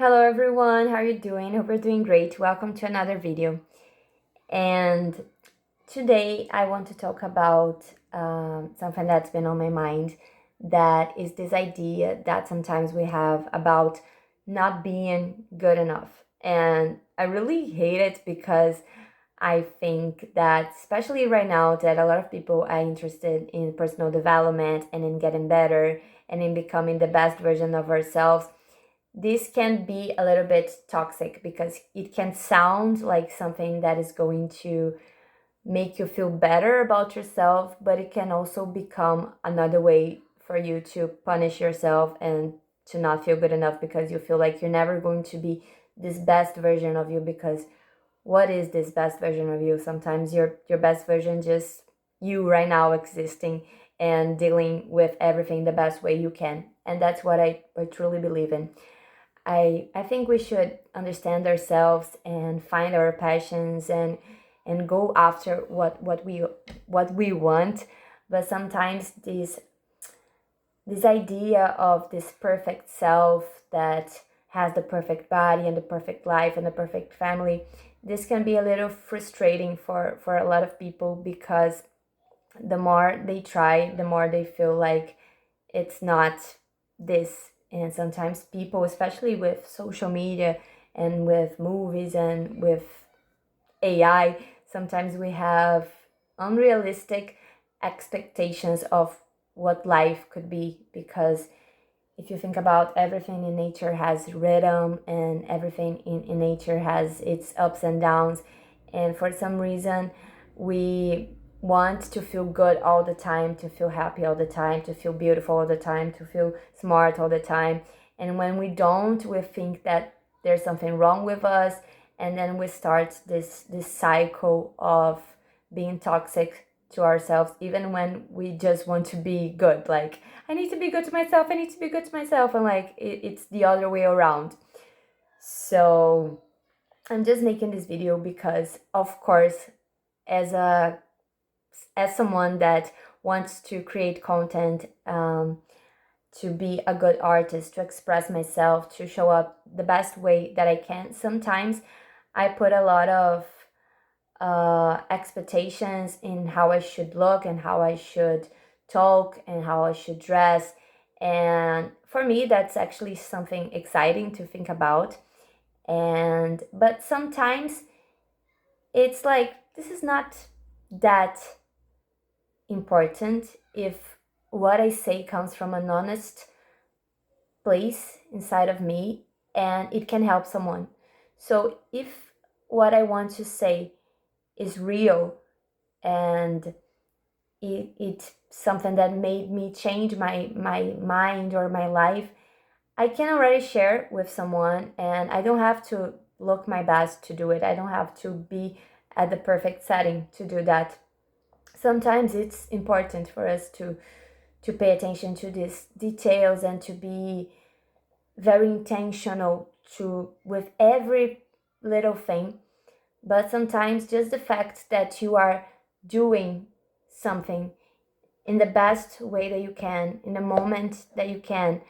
Hello everyone, how are you doing? Hope you're doing great. Welcome to another video. And today I want to talk about something that's been on my mind. That is this idea that sometimes we have about not being good enough. And I really hate it because I think that, especially right now, that a lot of people are interested in personal development and in getting better and in becoming the best version of ourselves. This can be a little bit toxic because it can sound like something that is going to make you feel better about yourself, but it can also become another way for you to punish yourself and to not feel good enough because you feel like you're never going to be this best version of you. Because what is this best version of you? Sometimes your best version just you right now existing and dealing with everything the best way you can. And that's what I truly believe in. I think we should understand ourselves and find our passions and go after what we want. But sometimes this idea of this perfect self that has the perfect body and the perfect life and the perfect family, this can be a little frustrating for a lot of people, because the more they try, the more they feel like it's not this. And sometimes people, especially with social media and with movies and with AI, sometimes we have unrealistic expectations of what life could be. Because if you think about, everything in nature has rhythm, and everything in nature has its ups and downs. And for some reason, we want to feel good all the time, to feel happy all the time, to feel beautiful all the time, to feel smart all the time. And when we don't, we think that there's something wrong with us. And then we start this cycle of being toxic to ourselves, even when we just want to be good. Like, I need to be good to myself, I need to be good to myself. And like, it's the other way around. So I'm just making this video because, of course, as someone that wants to create content, to be a good artist, to express myself, to show up the best way that I can, sometimes I put a lot of expectations in how I should look and how I should talk and how I should dress. And for me, that's actually something exciting to think about. And but sometimes it's like, this is not that important if what I say comes from an honest place inside of me and it can help someone. So if what I want to say is real, and it's something that made me change my mind or my life, I can already share with someone, and I don't have to look my best to do it. I don't have to be at the perfect setting to do that. Sometimes it's important for us to pay attention to these details and to be very intentional to with every little thing. But sometimes just the fact that you are doing something in the best way that you can, in the moment that you can,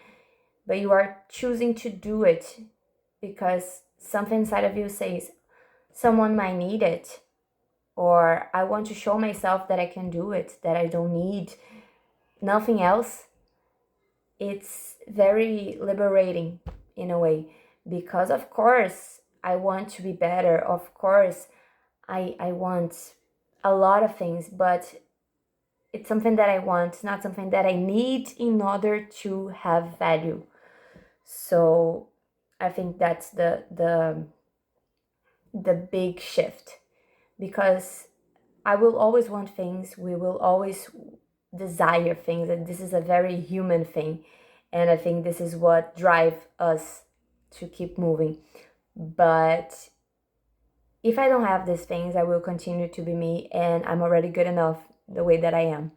but you are choosing to do it because something inside of you says, someone might need it, or I want to show myself that I can do it, that I don't need nothing else. It's very liberating in a way, because of course I want to be better. Of course, I want a lot of things, but it's something that I want, not something that I need in order to have value. So I think that's the big shift, because I will always want things, we will always desire things, and this is a very human thing. And I think this is what drives us to keep moving. But if I don't have these things, I will continue to be me, and I'm already good enough the way that I am,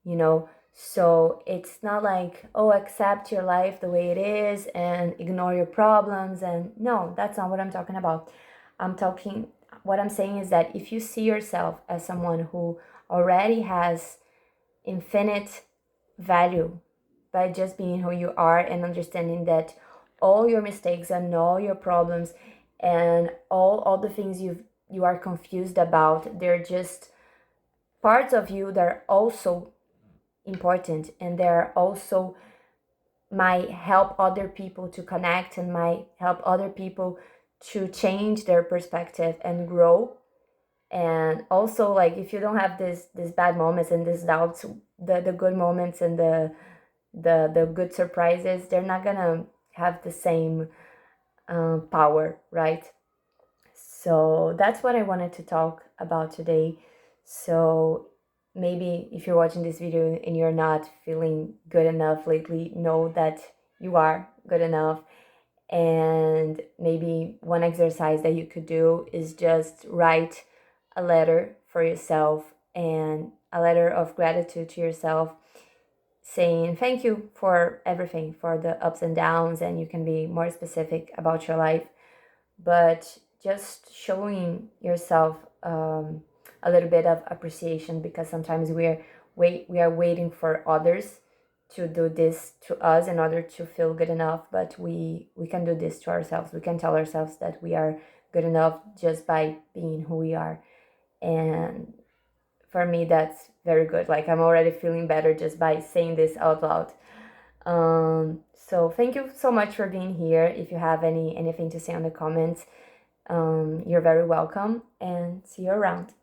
you know? So it's not like, oh, accept your life the way it is and ignore your problems. And no, that's not what I'm talking about. What I'm saying is that if you see yourself as someone who already has infinite value by just being who you are, and understanding that all your mistakes and all your problems and all the things you are confused about. They're just parts of you that are also important, and they're also might help other people to connect and might help other people to change their perspective and grow. And also, like, if you don't have this bad moments and these doubts, the good moments and the good surprises, they're not gonna have the same power, right? So that's what I wanted to talk about today. So maybe if you're watching this video and you're not feeling good enough lately, know that you are good enough. And maybe one exercise that you could do is just write a letter for yourself, and a letter of gratitude to yourself, saying thank you for everything, for the ups and downs, and you can be more specific about your life, but just showing yourself a little bit of appreciation, because sometimes we are waiting for others to do this to us in order to feel good enough, but we can do this to ourselves. We can tell ourselves that we are good enough just by being who we are. And for me, that's very good. Like, I'm already feeling better just by saying this out loud. So thank you so much for being here. If you have anything to say on the comments, you're very welcome, and see you around.